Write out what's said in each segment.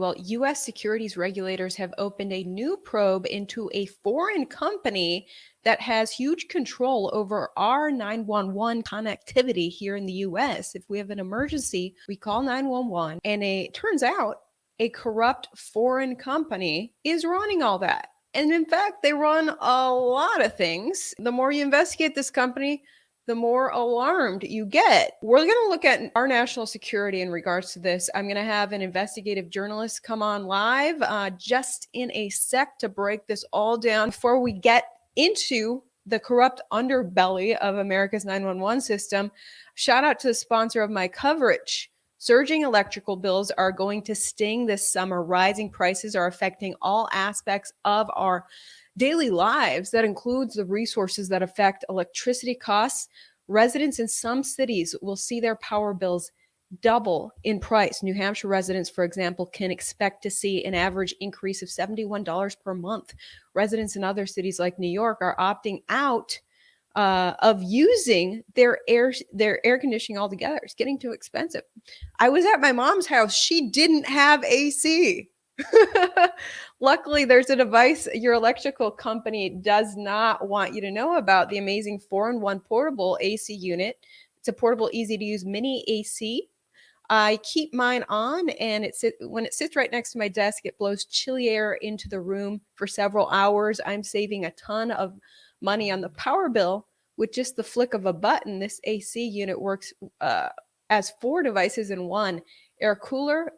Well, U.S. securities regulators have opened a new probe into a foreign company that has huge control over our 911 connectivity here in the U.S. If we have an emergency, we call 911, and it turns out a corrupt foreign company is running all that. And in fact, they run a lot of things. The more you investigate this company, the more alarmed you get. We're going to look at our national security in regards to this. I'm going to have an investigative journalist come on live just in a sec to break this all down. Before we get into the corrupt underbelly of America's 911 system, shout out to the sponsor of my coverage. Surging electrical bills are going to sting this summer. Rising prices are affecting all aspects of our daily lives. That includes the resources that affect electricity costs. Residents in some cities will see their power bills double in price. New Hampshire residents, for example, can expect to see an average increase of $71 per month. Residents in other cities like New York are opting out of using their air conditioning altogether. It's getting too expensive. I was at my mom's house. She didn't have AC. Luckily, there's a device your electrical company does not want you to know about, the amazing 4-in-1 portable AC unit. It's a portable, easy-to-use mini AC. I keep mine on, and when it sits right next to my desk, it blows chilly air into the room for several hours. I'm saving a ton of money on the power bill with just the flick of a button. This AC unit works as 4 devices in one: air cooler,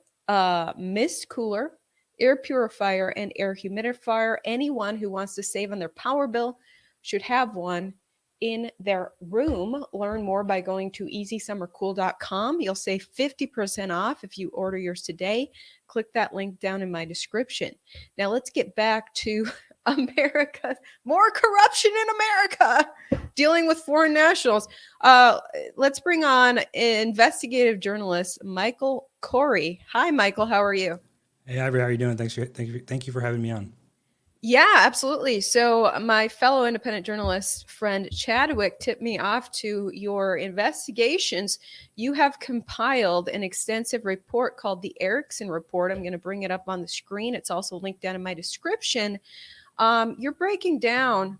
mist cooler, air purifier, and air humidifier. Anyone who wants to save on their power bill should have one in their room. Learn more by going to easysummercool.com. You'll save 50% off if you order yours today. Click that link down in my description. Now let's get back to America. More corruption in America. Dealing with foreign nationals. Let's bring on investigative journalist Michael Corey. Hi, Michael. How are you? Hey, Ivory, how are you doing? Thank you for having me on. Yeah, absolutely. So my fellow independent journalist friend Chadwick tipped me off to your investigations. You have compiled an extensive report called the Ericsson report. I'm going to bring it up on the screen. It's also linked down in my description. You're breaking down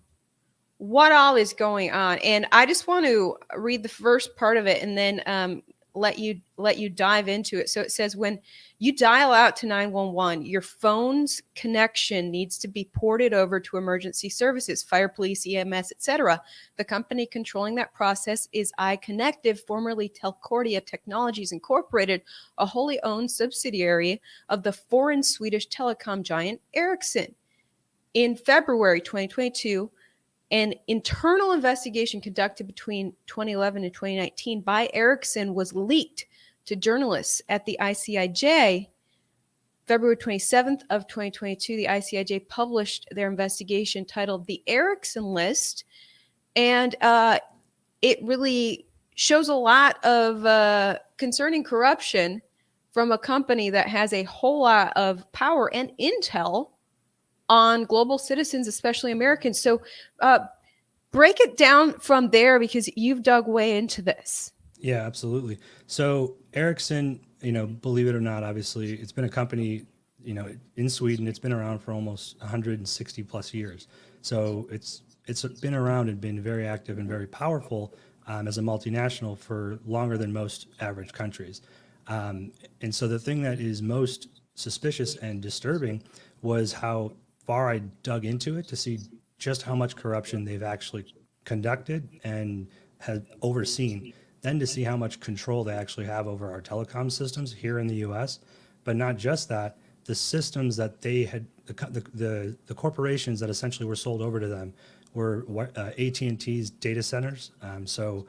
what all is going on, and I just want to read the first part of it and then let you dive into it. So it says, when you dial out to 911, your phone's connection needs to be ported over to emergency services, fire, police, EMS, etc. The company controlling that process is iConnective, formerly Telcordia Technologies Incorporated, a wholly owned subsidiary of the foreign Swedish telecom giant Ericsson. In February 2022, an internal investigation conducted between 2011 and 2019 by Ericsson was leaked to journalists at the ICIJ. February 27th of 2022, the ICIJ published their investigation titled The Ericsson List, and it really shows a lot of concerning corruption from a company that has a whole lot of power and intel on global citizens, especially Americans. So break it down from there, because you've dug way into this. Yeah, absolutely. So Ericsson, believe it or not, obviously, it's been a company, in Sweden. It's been around for almost 160 plus years. So it's been around and been very active and very powerful as a multinational for longer than most average countries. And so the thing that is most suspicious and disturbing was how far I dug into it to see just how much corruption they've actually conducted and had overseen, then to see how much control they actually have over our telecom systems here in the US. But not just that, the systems that they had, the corporations that essentially were sold over to them were AT&T's data centers. So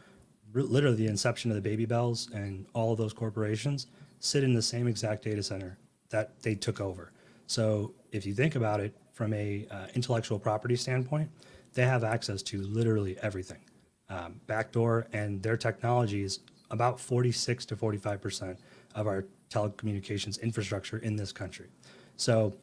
literally the inception of the Baby Bells and all of those corporations sit in the same exact data center that they took over. So if you think about it from a intellectual property standpoint, they have access to literally everything. Backdoor, and their technology is about 46 to 45% of our telecommunications infrastructure in this country. So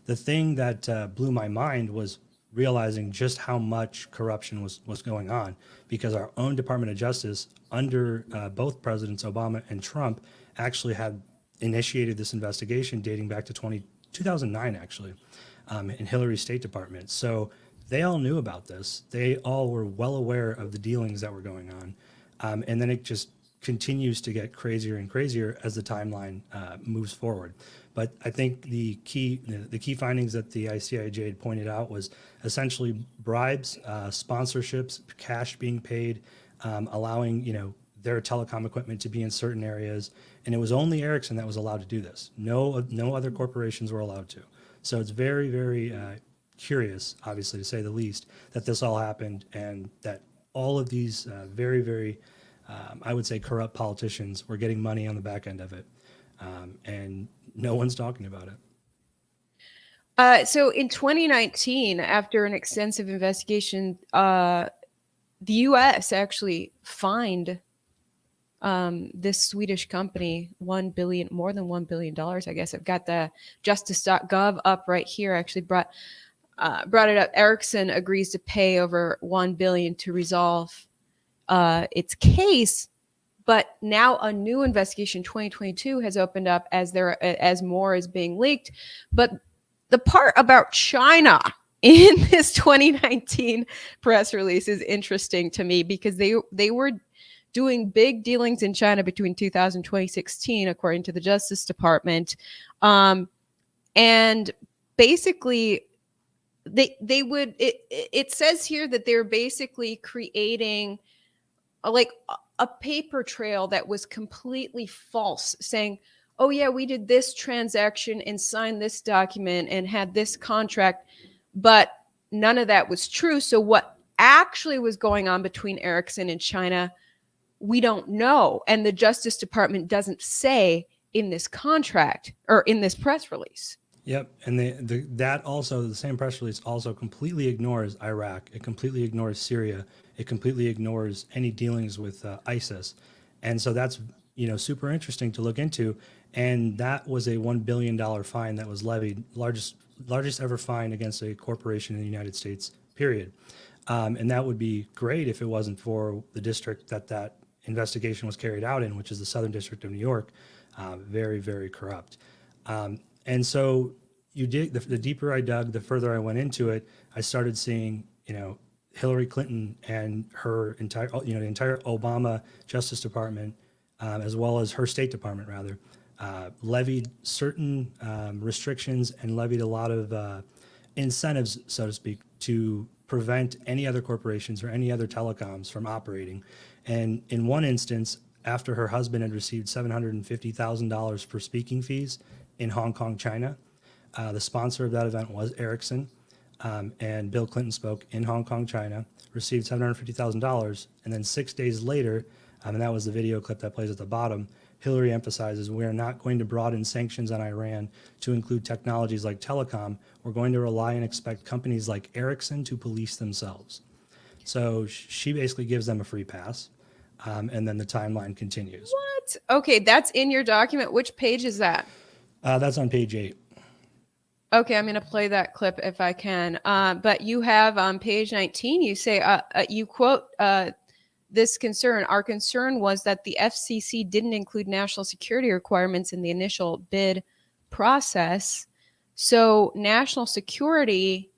the thing that blew my mind was realizing just how much corruption was going on, because our own Department of Justice under both Presidents Obama and Trump actually had initiated this investigation dating back to 2009, actually, in Hillary's State Department. So they all knew about this. They all were well aware of the dealings that were going on. And then it just continues to get crazier and crazier as the timeline moves forward. But I think the key findings that the ICIJ had pointed out was essentially bribes, sponsorships, cash being paid, allowing their telecom equipment to be in certain areas, and it was only Ericsson that was allowed to do this. No other corporations were allowed to. So it's very, very curious, obviously, to say the least, that this all happened, and that all of these very, very, I would say, corrupt politicians were getting money on the back end of it, and no one's talking about it. So in 2019, after an extensive investigation, the U.S. actually fined this Swedish company more than $1 billion. I guess I've got the justice.gov up right here. I actually brought it up. Ericsson agrees to pay over $1 billion to resolve its case. But now a new investigation, 2022, has opened up as more is being leaked. But the part about China in this 2019 press release is interesting to me, because they were doing big dealings in China between 2000 and 2016, according to the Justice Department. And basically, it says here that they're basically creating a paper trail that was completely false, saying, oh yeah, we did this transaction and signed this document and had this contract, but none of that was true. So what actually was going on between Ericsson and China, we don't know. And the Justice Department doesn't say in this contract or in this press release. Yep, and the same press release also completely ignores Iraq. It completely ignores Syria. It completely ignores any dealings with ISIS, and so that's super interesting to look into. And that was a $1 billion fine that was levied, largest ever fine against a corporation in the United States. Period. And that would be great if it wasn't for the district that investigation was carried out in, which is the Southern District of New York. Very, very corrupt. And so the deeper I dug, the further I went into it, I started seeing, Hillary Clinton and her entire, the entire Obama Justice Department, as well as her State Department, rather, levied certain restrictions and levied a lot of incentives, so to speak, to prevent any other corporations or any other telecoms from operating. And in one instance, after her husband had received $750,000 for speaking fees in Hong Kong, China, the sponsor of that event was Ericsson, and Bill Clinton spoke in Hong Kong, China, received $750,000, and then 6 days later, and that was the video clip that plays at the bottom, Hillary emphasizes, we are not going to broaden sanctions on Iran to include technologies like telecom. We're going to rely and expect companies like Ericsson to police themselves. So she basically gives them a free pass, and then the timeline continues. What? Okay, that's in your document. Which page is that? That's on page 8. Okay, I'm going to play that clip if I can. But you have on page 19, you say, you quote this concern. Our concern was that the FCC didn't include national security requirements in the initial bid process. So national security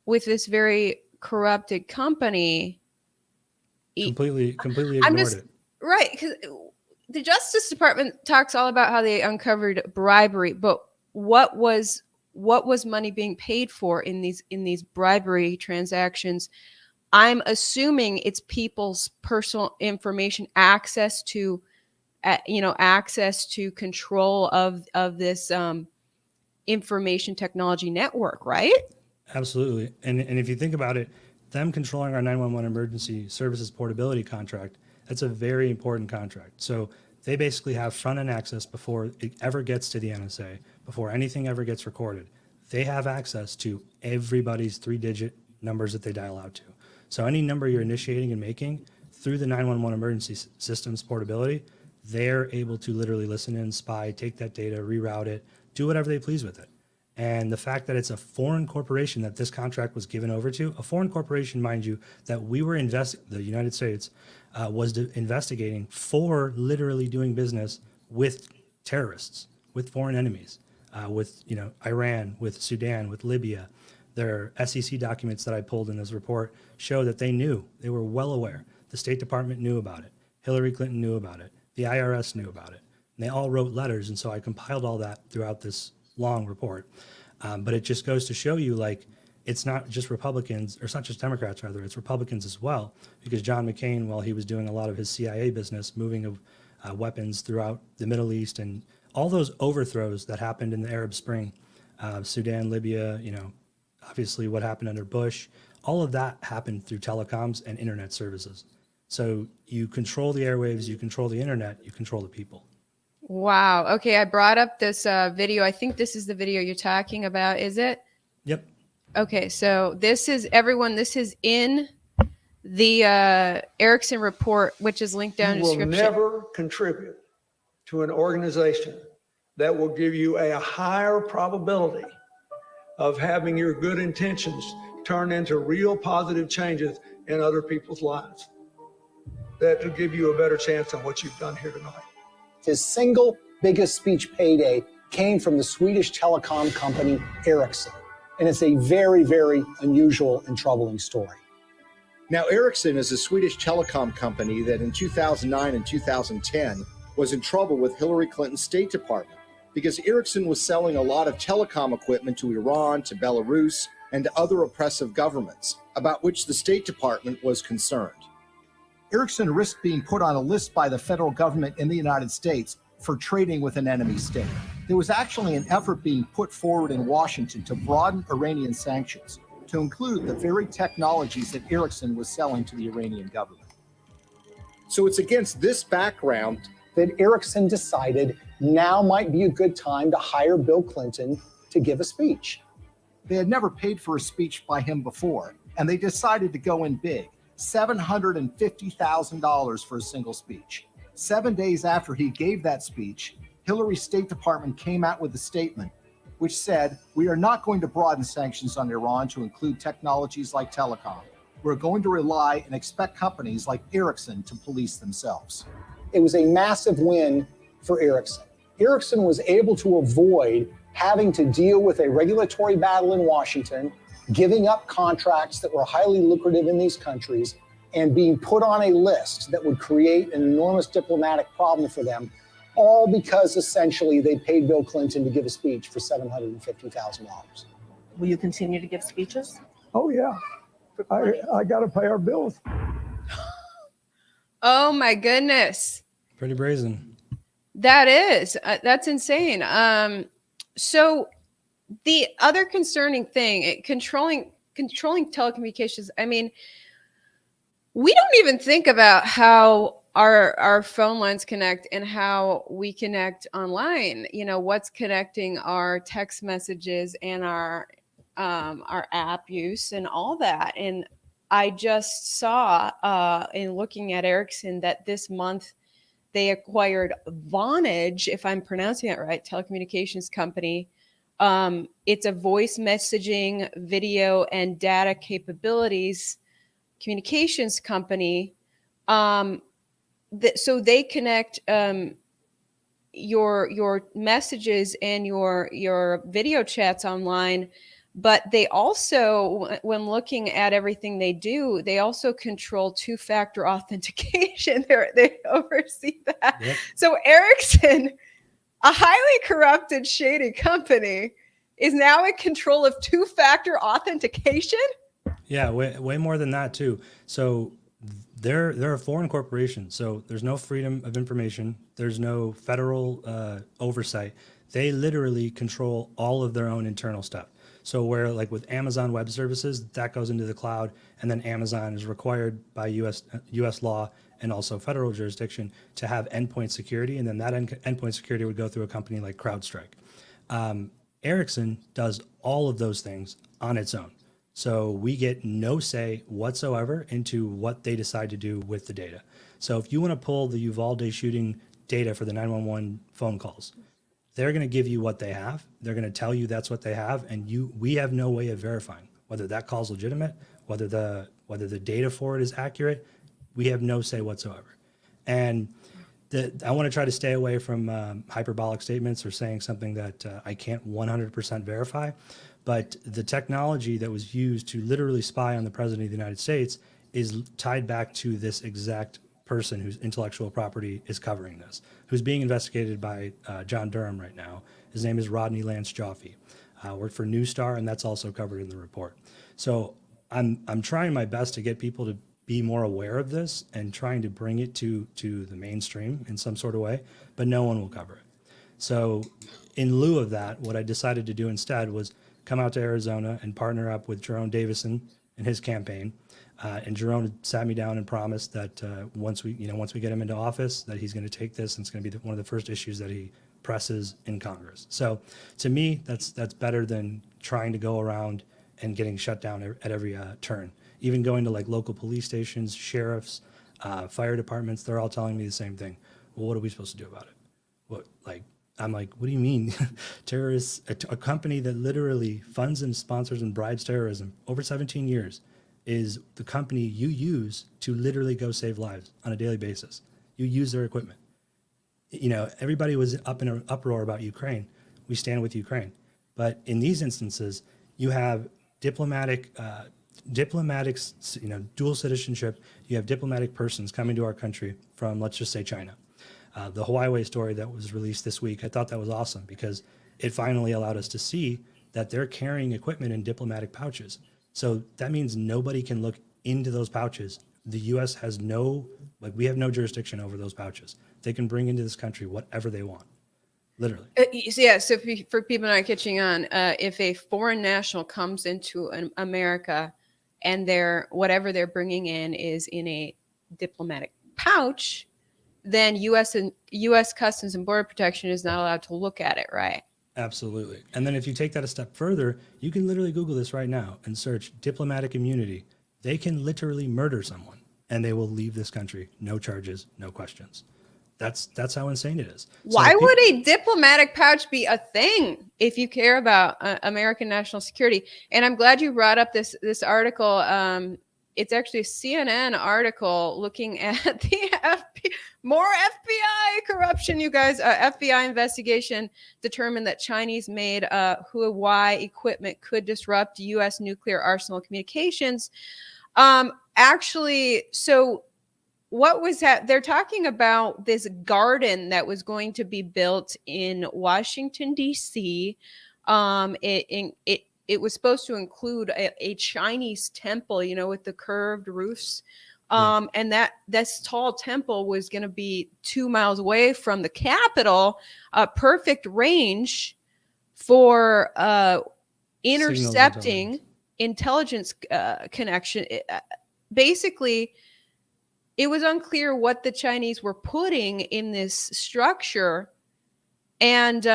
with this very corrupted company completely ignored it. Right, because the Justice Department talks all about how they uncovered bribery, but what was money being paid for in these bribery transactions? I'm assuming it's people's personal information, access to control of this information technology network, right? Absolutely. And if you think about it, them controlling our 911 emergency services portability contract, that's a very important contract. So they basically have front-end access before it ever gets to the NSA, before anything ever gets recorded. They have access to everybody's 3-digit numbers that they dial out to. So any number you're initiating and making through the 911 emergency systems portability, they're able to literally listen in, spy, take that data, reroute it, do whatever they please with it. And the fact that it's a foreign corporation that this contract was given over to, a foreign corporation, mind you, that we were the United States was investigating for literally doing business with terrorists, with foreign enemies, with Iran, with Sudan, with Libya. Their SEC documents that I pulled in this report show that they were well aware. The State Department knew about it. Hillary Clinton knew about it. The IRS knew about it. And they all wrote letters. And so I compiled all that throughout this long report. But it just goes to show you, like, it's not just Republicans, or it's not just Democrats, rather, it's Republicans as well. Because John McCain, while he was doing a lot of his CIA business, moving of weapons throughout the Middle East and all those overthrows that happened in the Arab Spring, Sudan, Libya, obviously what happened under Bush, all of that happened through telecoms and internet services. So you control the airwaves, you control the internet, you control the people. Wow. Okay, I brought up this video. I think this is the video you're talking about, is it? Yep. Okay, so this is in the Ericsson report, which is linked down in the description. You will never contribute to an organization that will give you a higher probability of having your good intentions turn into real positive changes in other people's lives. That will give you a better chance than what you've done here tonight. His single biggest speech payday came from the Swedish telecom company Ericsson. And it's a very, very unusual and troubling story. Now, Ericsson is a Swedish telecom company that in 2009 and 2010 was in trouble with Hillary Clinton's State Department because Ericsson was selling a lot of telecom equipment to Iran, to Belarus, and to other oppressive governments, about which the State Department was concerned. Ericsson risked being put on a list by the federal government in the United States for trading with an enemy state. There was actually an effort being put forward in Washington to broaden Iranian sanctions to include the very technologies that Ericsson was selling to the Iranian government. So it's against this background that Ericsson decided now might be a good time to hire Bill Clinton to give a speech. They had never paid for a speech by him before, and they decided to go in big, $750,000 for a single speech. 7 days after he gave that speech, Hillary's State Department came out with a statement which said, "We are not going to broaden sanctions on Iran to include technologies like telecom. We're going to rely and expect companies like Ericsson to police themselves." It was a massive win for Ericsson. Ericsson was able to avoid having to deal with a regulatory battle in Washington, giving up contracts that were highly lucrative in these countries, and being put on a list that would create an enormous diplomatic problem for them, all because essentially they paid Bill Clinton to give a speech for $750,000. Will you continue to give speeches? Oh, yeah. I got to pay our bills. Oh my goodness. Pretty brazen. That is. That's insane. So the other concerning thing, controlling telecommunications, I mean, we don't even think about how our phone lines connect and how we connect online. What's connecting our text messages and our app use and all that. And I just saw in looking at Ericsson that this month they acquired Vonage, if I'm pronouncing it right, telecommunications company. It's a voice messaging, video, and data capabilities communications company. So they connect your messages and your video chats online. But they also, when looking at everything they do, they also control two-factor authentication. They oversee that. Yep. So Ericsson, a highly corrupted, shady company, is now in control of two-factor authentication? Yeah, way more than that too. So they're a foreign corporation. So there's no freedom of information. There's no federal oversight. They literally control all of their own internal stuff. So where, like with Amazon Web Services, that goes into the cloud, and then Amazon is required by U.S. law and also federal jurisdiction to have endpoint security, and then that endpoint security would go through a company like CrowdStrike. Ericsson does all of those things on its own. So we get no say whatsoever into what they decide to do with the data. So if you want to pull the Uvalde shooting data for the 911 phone calls, they're going to give you what they have. They're going to tell you that's what they have, and we have no way of verifying whether that call's legitimate, whether the data for it is accurate. We have no say whatsoever. And I want to try to stay away from hyperbolic statements or saying something that I can't 100% verify. But the technology that was used to literally spy on the president of the United States is tied back to this exact person whose intellectual property is covering this, who's being investigated by John Durham right now. His name is Rodney Lance Joffe. Worked for News Star, and that's also covered in the report. So I'm trying my best to get people to be more aware of this and trying to bring it to the mainstream in some sort of way, but no one will cover it. So in lieu of that, what I decided to do instead was come out to Arizona and partner up with Jerome Davison and his campaign. And Jerome sat me down and promised that once we get him into office, that he's going to take this and it's going to be one of the first issues that he presses in Congress. So to me, that's better than trying to go around and getting shut down at every turn. Even going to like local police stations, sheriffs, fire departments, they're all telling me the same thing. Well, what are we supposed to do about it? I'm like, what do you mean? Terrorists, a company that literally funds and sponsors and bribes terrorism over 17 years is the company you use to literally go save lives on a daily basis. You use their equipment. You know, everybody was up in an uproar about Ukraine. We stand with Ukraine. But in these instances, you have diplomatics, dual citizenship. You have diplomatic persons coming to our country from, let's just say, China. The Huawei story that was released this week, I thought that was awesome because it finally allowed us to see that they're carrying equipment in diplomatic pouches. So that means nobody can look into those pouches. The U.S. has we have no jurisdiction over those pouches. They can bring into this country whatever they want, literally. So for people not catching on, if a foreign national comes into America and whatever they're bringing in is in a diplomatic pouch, then U.S. Customs and Border Protection is not allowed to look at it, right? Absolutely. And then if you take that a step further, you can literally Google this right now and search diplomatic immunity. They can literally murder someone and they will leave this country. No charges, no questions. That's how insane it is. Why would a diplomatic pouch be a thing if you care about American national security? And I'm glad you brought up this article. It's actually a CNN article looking at the more FBI corruption, you guys. FBI investigation determined that Chinese-made Huawei equipment could disrupt U.S. nuclear arsenal communications. So what was that? They're talking about this garden that was going to be built in Washington, D.C. It was supposed to include a Chinese temple, with the curved roofs. And this tall temple was going to be 2 miles away from the Capitol, a perfect range for intercepting intelligence connection. Basically, it was unclear what the Chinese were putting in this structure. And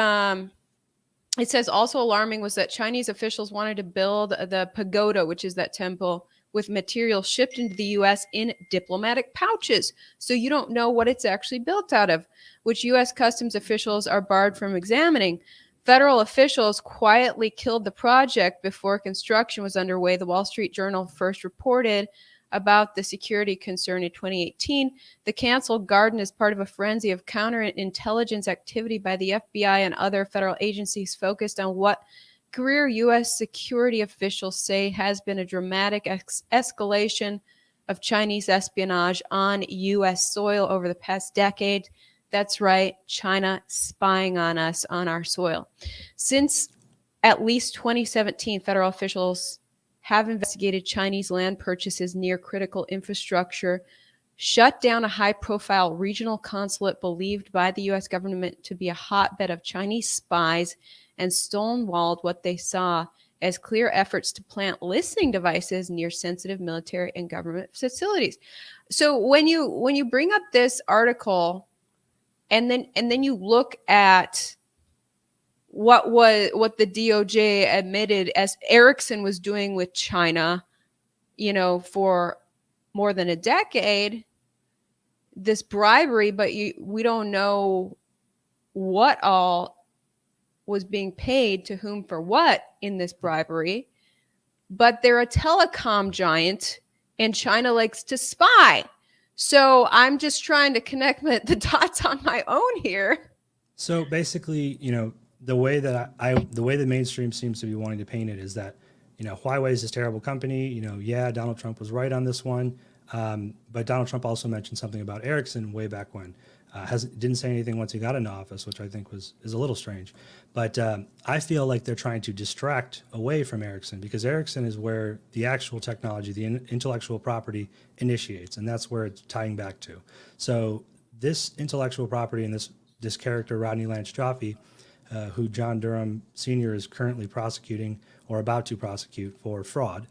it says also alarming was that Chinese officials wanted to build the pagoda, which is that temple, with material shipped into the U.S. in diplomatic pouches. So you don't know what it's actually built out of, which U.S. customs officials are barred from examining. Federal officials quietly killed the project before construction was underway. The Wall Street Journal first reported about the security concern in 2018. The canceled garden is part of a frenzy of counterintelligence activity by the FBI and other federal agencies focused on what career U.S. security officials say has been a dramatic escalation of Chinese espionage on U.S. soil over the past decade. That's right, China spying on us on our soil. Since at least 2017, federal officials have investigated Chinese land purchases near critical infrastructure, shut down a high-profile regional consulate believed by the U.S. government to be a hotbed of Chinese spies, and stonewalled what they saw as clear efforts to plant listening devices near sensitive military and government facilities. So when you bring up this article, and then you look at what the DOJ admitted as Ericsson was doing with China, for more than a decade, this bribery, but we don't know what all was being paid to whom for what in this bribery. But they're a telecom giant and China likes to spy. So I'm just trying to connect the dots on my own here. So basically, the way that the way the mainstream seems to be wanting to paint it is that, Huawei is this terrible company. Yeah, Donald Trump was right on this one. But Donald Trump also mentioned something about Ericsson way back when. Didn't say anything once he got into office, which I think is a little strange. But I feel like they're trying to distract away from Ericsson, because Ericsson is where the actual technology, the intellectual property initiates, and that's where it's tying back to. So this intellectual property and this character, Rodney Lance Joffe, who John Durham Sr. is currently prosecuting or about to prosecute for fraud,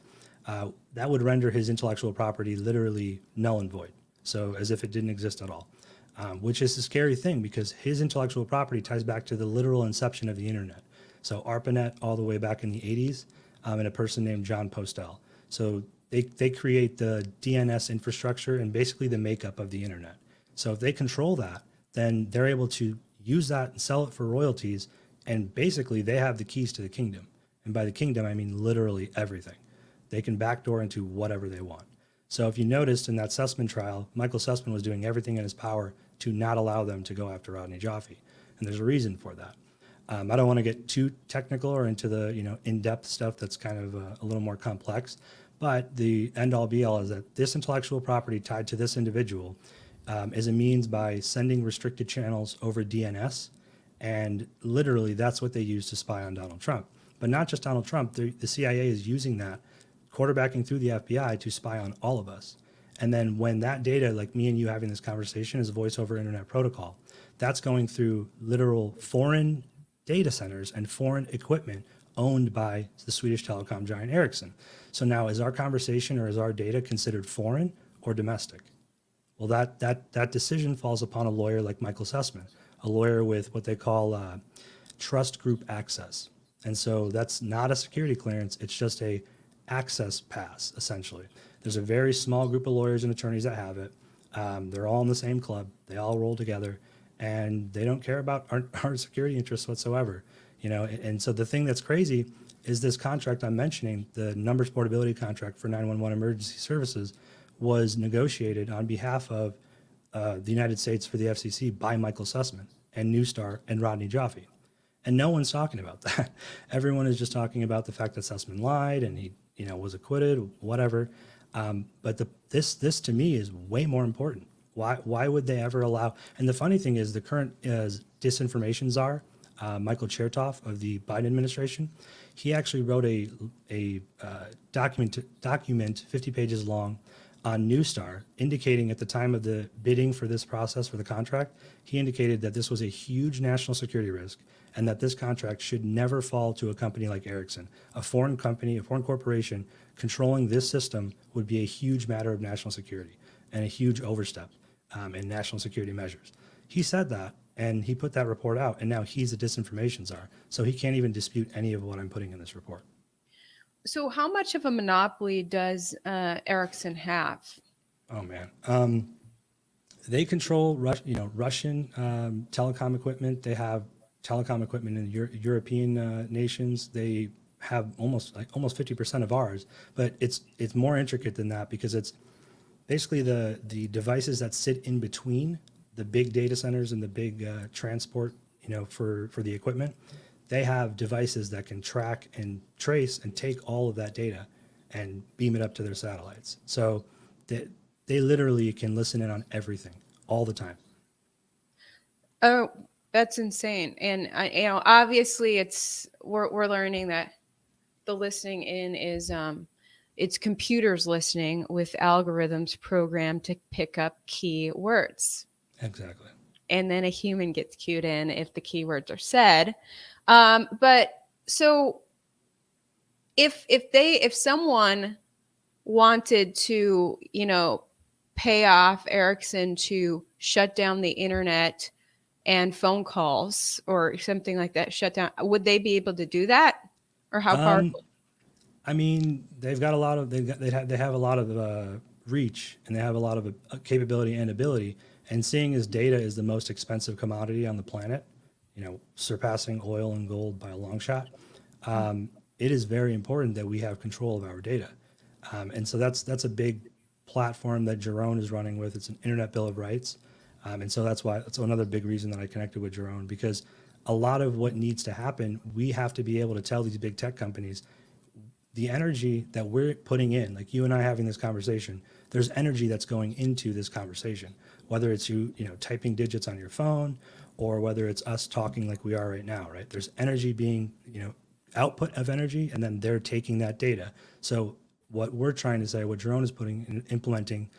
that would render his intellectual property literally null and void. So as if it didn't exist at all, which is a scary thing, because his intellectual property ties back to the literal inception of the internet. So ARPANET all the way back in the 80s, and a person named John Postel. So they create the DNS infrastructure and basically the makeup of the internet. So if they control that, then they're able to use that and sell it for royalties. And basically they have the keys to the kingdom. And by the kingdom, I mean literally everything. They can backdoor into whatever they want. So if you noticed in that Sussman trial, Michael Sussman was doing everything in his power to not allow them to go after Rodney Joffe. And there's a reason for that. I don't want to get too technical or into the in-depth stuff that's kind of a little more complex, but the end-all be-all is that this intellectual property tied to this individual is a means by sending restricted channels over DNS, and literally that's what they use to spy on Donald Trump. But not just Donald Trump, the CIA is using that, quarterbacking through the FBI to spy on all of us. And then when that data, like me and you having this conversation, is a voice over internet protocol, that's going through literal foreign data centers and foreign equipment owned by the Swedish telecom giant Ericsson. So now is our conversation or is our data considered foreign or domestic? Well, that decision falls upon a lawyer like Michael Sussman, a lawyer with what they call trust group access. And so that's not a security clearance. It's just a access pass, essentially. There's a very small group of lawyers and attorneys that have it. They're all in the same club. They all roll together, and they don't care about our security interests whatsoever. And so the thing that's crazy is this contract I'm mentioning, the numbers portability contract for 911 emergency services, was negotiated on behalf of the United States for the FCC by Michael Sussman and Newstar and Rodney Joffe. And no one's talking about that. Everyone is just talking about the fact that Sussman lied and he was acquitted, whatever. But this to me is way more important. Why would they ever allow? And the funny thing is, the current disinformation czar, Michael Chertoff of the Biden administration, he actually wrote a document 50 pages long on Newstar, indicating at the time of the bidding for this process for the contract, he indicated that this was a huge national security risk and that this contract should never fall to a company like Ericsson. A foreign company, a foreign corporation controlling this system would be a huge matter of national security and a huge overstep in national security measures. He said that, and he put that report out, and now he's a disinformation czar. So he can't even dispute any of what I'm putting in this report. So how much of a monopoly does Ericsson have? Oh man, they control Russian telecom equipment. They have telecom equipment in European nations. They have almost 50% of ours, but it's more intricate than that, because it's basically the devices that sit in between the big data centers and the big transport, for the equipment. They have devices that can track and trace and take all of that data and beam it up to their satellites. So they literally can listen in on everything all the time. Oh, that's insane. And obviously we're learning that the listening in is it's computers listening with algorithms programmed to pick up key words. Exactly. And then a human gets cued in if the keywords are said. But so if someone wanted to, pay off Ericsson to shut down the internet and phone calls or something like that, shut down, would they be able to do that? Or how powerful? I mean, they've got a lot of, they have a lot of reach, and they have a lot of capability and ability. And seeing as data is the most expensive commodity on the planet, surpassing oil and gold by a long shot, it is very important that we have control of our data. And so that's a big platform that Jerome is running with. It's an Internet Bill of Rights. And so that's another big reason that I connected with Jerome, because a lot of what needs to happen, we have to be able to tell these big tech companies the energy that we're putting in, like you and I having this conversation, there's energy that's going into this conversation, whether it's you typing digits on your phone or whether it's us talking like we are right now, right? There's energy being, output of energy, and then they're taking that data. So what we're trying to say, what Jerome is implementing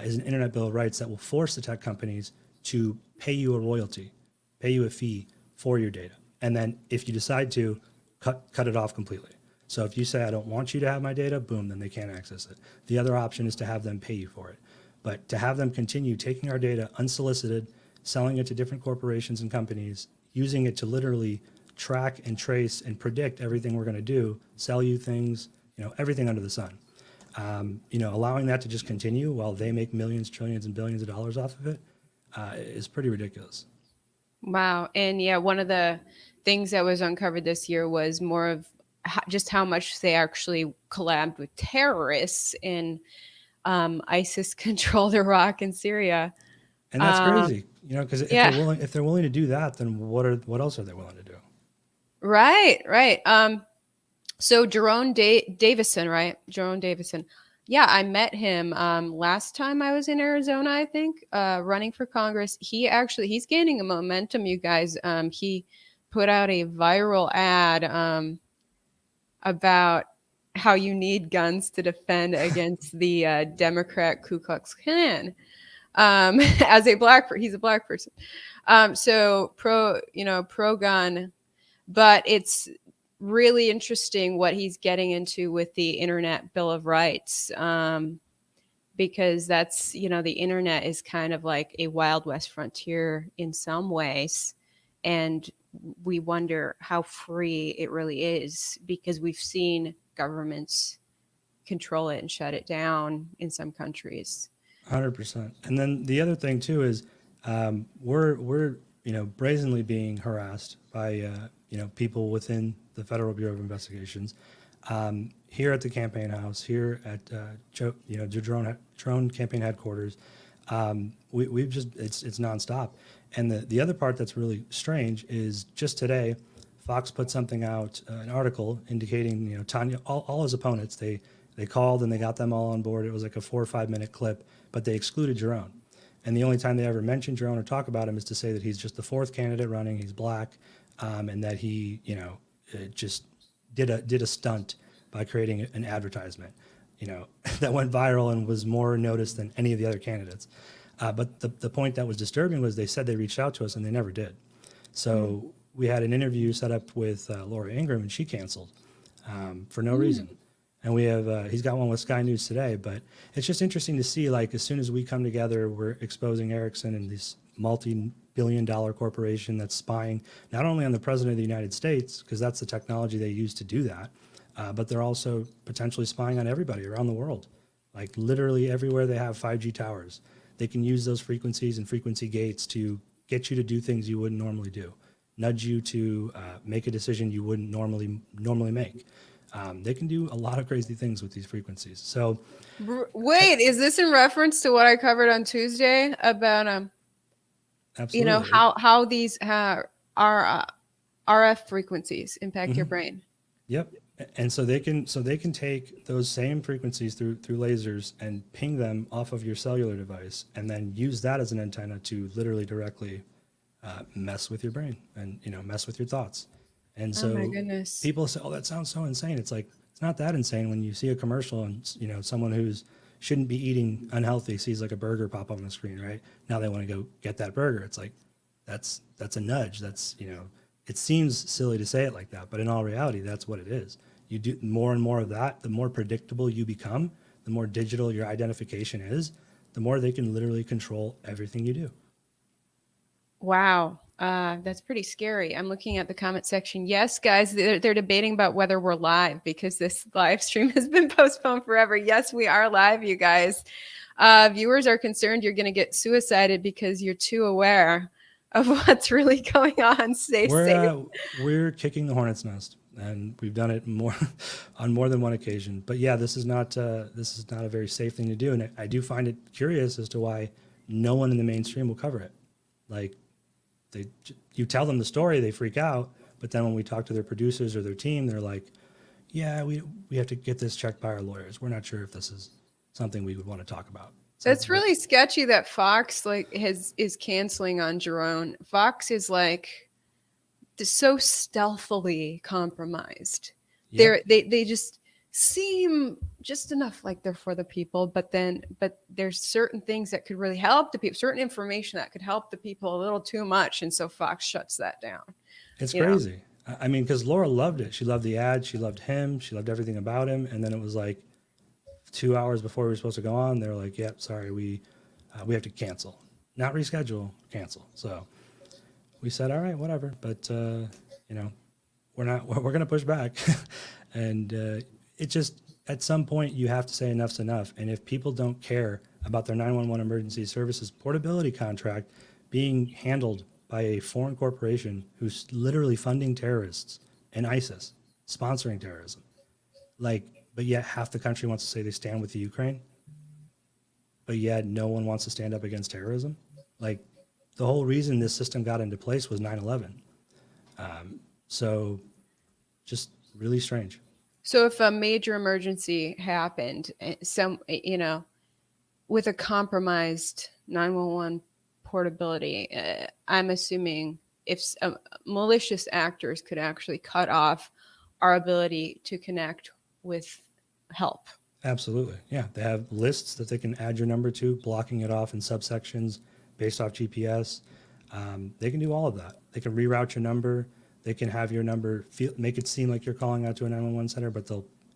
is an Internet Bill of Rights that will force the tech companies to pay you a royalty, pay you a fee for your data. And then if you decide to cut it off completely. So if you say, I don't want you to have my data, boom, then they can't access it. The other option is to have them pay you for it. But to have them continue taking our data unsolicited, selling it to different corporations and companies, using it to literally track and trace and predict everything we're going to do, sell you things, everything under the sun. Allowing that to just continue while they make millions, trillions, and billions of dollars off of it is pretty ridiculous. Wow. And yeah, one of the things that was uncovered this year was more of just how much they actually collabed with terrorists in ISIS controlled Iraq and Syria. And that's crazy, because if they're willing to do that, then what else are they willing to do? Right. So Jerome Davison, right? Jerome Davison. Yeah, I met him last time I was in Arizona, I think, running for Congress. He's gaining a momentum, you guys. He put out a viral ad about how you need guns to defend against the Democrat Ku Klux Klan. As he's a black person. So pro gun, but it's really interesting what he's getting into with the Internet Bill of Rights. Because that's, the internet is kind of like a Wild West frontier in some ways. And we wonder how free it really is, because we've seen governments control it and shut it down in some countries. 100%. And then the other thing too is we're brazenly being harassed by people within the Federal Bureau of Investigations, here at the campaign house, here at Drone campaign headquarters. We've just it's nonstop. And the other part that's really strange is just today, Fox put something out, an article indicating, Tanya, all his opponents, they called and they got them all on board. It was like a 4 or 5 minute clip, but they excluded Jerome. And the only time they ever mention Jerome or talk about him is to say that he's just the fourth candidate running, he's black, and that he, just did a stunt by creating an advertisement, that went viral and was more noticed than any of the other candidates. But the point that was disturbing was they said they reached out to us and they never did. So we had an interview set up with Laura Ingraham, and she canceled for no reason. And we have he's got one with Sky News today. But it's just interesting to see, like, as soon as we come together, we're exposing Ericsson and this multi-billion-dollar corporation that's spying not only on the president of the United States, because that's the technology they use to do that, but they're also potentially spying on everybody around the world. Like literally everywhere they have 5G towers, they can use those frequencies and frequency gates to get you to do things you wouldn't normally do, nudge you to make a decision you wouldn't normally make. They can do a lot of crazy things with these frequencies. So, wait, is this in reference to what I covered on Tuesday about absolutely. how these RF frequencies impact your brain? Yep. And so they can take those same frequencies through lasers and ping them off of your cellular device, and then use that as an antenna to literally directly mess with your brain and mess with your thoughts. And so oh my goodness. People say, "Oh, that sounds so insane." It's like, it's not that insane when you see a commercial and someone who's shouldn't be eating unhealthy sees like a burger pop up on the screen, right? Now they want to go get that burger. It's like that's a nudge. That's it seems silly to say it like that, but in all reality, that's what it is. You do more and more of that, the more predictable you become, the more digital your identification is, the more they can literally control everything you do. Wow. That's pretty scary. I'm looking at the comment section. Yes, guys, they're debating about whether we're live because this live stream has been postponed forever. Yes, we are live, you guys. Viewers are concerned you're going to get suicided because you're too aware of what's really going on. Stay safe. We're kicking the hornet's nest. and we've done it more on more than one occasion. But yeah, this is not a very safe thing to do, and I do find it curious as to why no one in the mainstream will cover it. Like, you tell them the story, they freak out, but then when we talk to their producers or their team, they're like, "Yeah, we have to get this checked by our lawyers. We're not sure if this is something we would want to talk about." So It's really sketchy that Fox is canceling on Jerome. Fox is like so stealthily compromised. Yep. They just seem just enough like they're for the people, but there's certain things that could really help the people, certain information that could help the people a little too much, and so Fox shuts that down. It's crazy. I mean, because Laura loved it. She loved the ad. She loved him. She loved everything about him. And then it was like 2 hours before we were supposed to go on, they were like, "Yep, sorry, we have to cancel, not reschedule, cancel." So we said, "All right, whatever." But we're going to push back, and it just, at some point you have to say enough's enough. And if people don't care about their 911 emergency services portability contract being handled by a foreign corporation who's literally funding terrorists and ISIS, sponsoring terrorism, but yet half the country wants to say they stand with the Ukraine, but yet no one wants to stand up against terrorism. Like, the whole reason this system got into place was 9/11. So just really strange. So if a major emergency happened, with a compromised 911 portability, I'm assuming if malicious actors could actually cut off our ability to connect with help. Absolutely. Yeah. They have lists that they can add your number to, blocking it off in subsections based off GPS. They can do all of that. They can reroute your number. They can have your number make it seem like you're calling out to a 911 center, but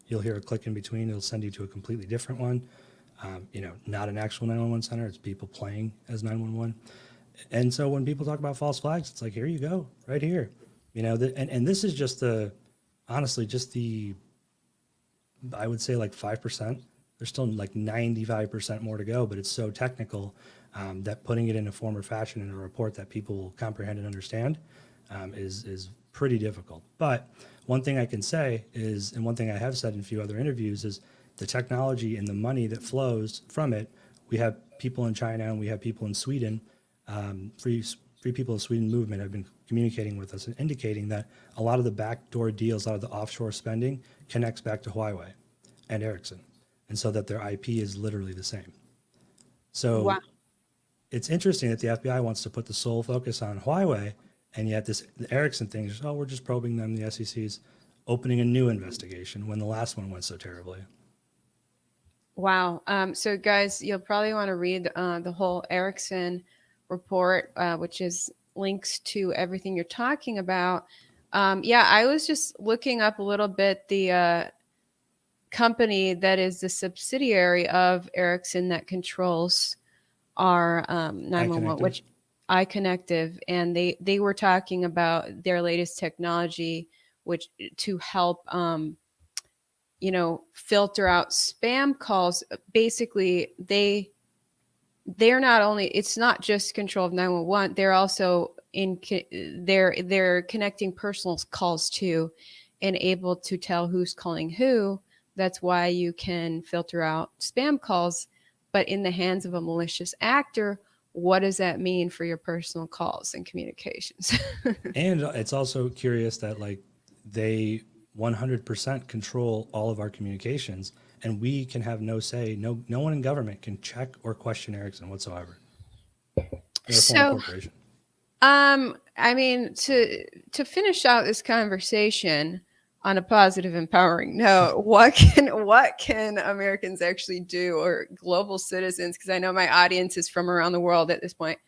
you'll hear a click in between. It'll send you to a completely different one. Not an actual 911 center. It's people playing as 911. And so when people talk about false flags, it's like, here you go, right here. And this is just honestly, I would say like 5%. There's still like 95% more to go, but it's so technical that putting it in a form or fashion in a report that people will comprehend and understand is pretty difficult. But one thing I can say is, and one thing I have said in a few other interviews, is the technology and the money that flows from it. We have people in China and we have people in Sweden. Free People in Sweden movement have been communicating with us and indicating that a lot of the backdoor deals, a lot of the offshore spending connects back to Huawei and Ericsson, and so that their IP is literally the same. So Wow. It's interesting that the FBI wants to put the sole focus on Huawei, and yet the Ericsson thing is, we're just probing them. The SEC's opening a new investigation when the last one went so terribly. Wow. So guys, you'll probably want to read the whole Ericsson report, which is links to everything you're talking about. I was just looking up a little bit the company that is the subsidiary of Ericsson that controls our 911, which iConnective, and they were talking about their latest technology, which to help filter out spam calls. Basically, they're not only, it's not just control of 911, they're also they're connecting personal calls too, and able to tell who's calling who. That's why you can filter out spam calls. But in the hands of a malicious actor, what does that mean for your personal calls and communications? And it's also curious that they 100% control all of our communications, and we can have no say. No one in government can check or question Ericsson whatsoever. They're a foreign corporation. I mean, to finish out this conversation on a positive, empowering note, what can Americans actually do, or global citizens? Because I know my audience is from around the world at this point.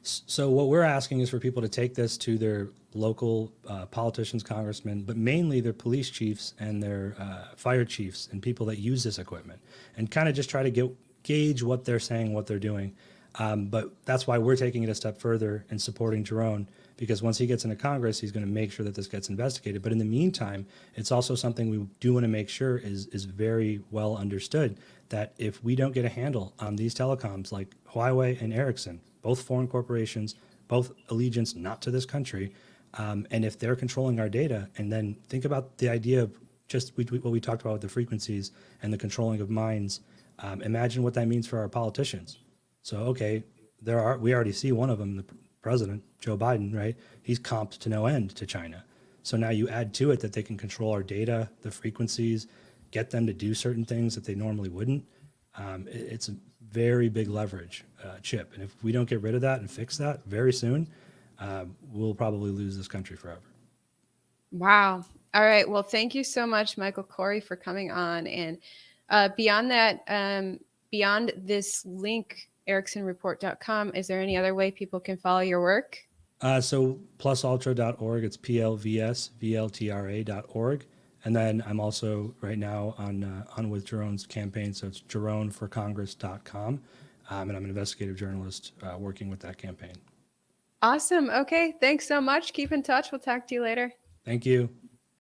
So what we're asking is for people to take this to their local politicians, congressmen, but mainly their police chiefs and their fire chiefs and people that use this equipment, and kind of just try to gauge what they're saying, what they're doing. But that's why we're taking it a step further and supporting Jerome, because once he gets into Congress, he's going to make sure that this gets investigated. But in the meantime, it's also something we do want to make sure is very well understood, that if we don't get a handle on these telecoms like Huawei and Ericsson, both foreign corporations, both allegiance not to this country, And if they're controlling our data, and then think about the idea of just what we talked about with the frequencies and the controlling of minds. Imagine what that means for our politicians. So, okay, we already see one of them, the president, Joe Biden, right? He's comped to no end to China. So now you add to it that they can control our data, the frequencies, get them to do certain things that they normally wouldn't. It's a very big leverage chip. And if we don't get rid of that and fix that very soon, we'll probably lose this country forever. Wow. All right. Well, thank you so much, Michael Corey, for coming on. And beyond that, beyond this link, ericssonreport.com, is there any other way people can follow your work? So plusultra.org, it's plvsvltra.org. And then I'm also right now on with Jeroen's campaign. So it's jeroenforcongress.com. And I'm an investigative journalist working with that campaign. Awesome. Okay. Thanks so much. Keep in touch. We'll talk to you later. Thank you.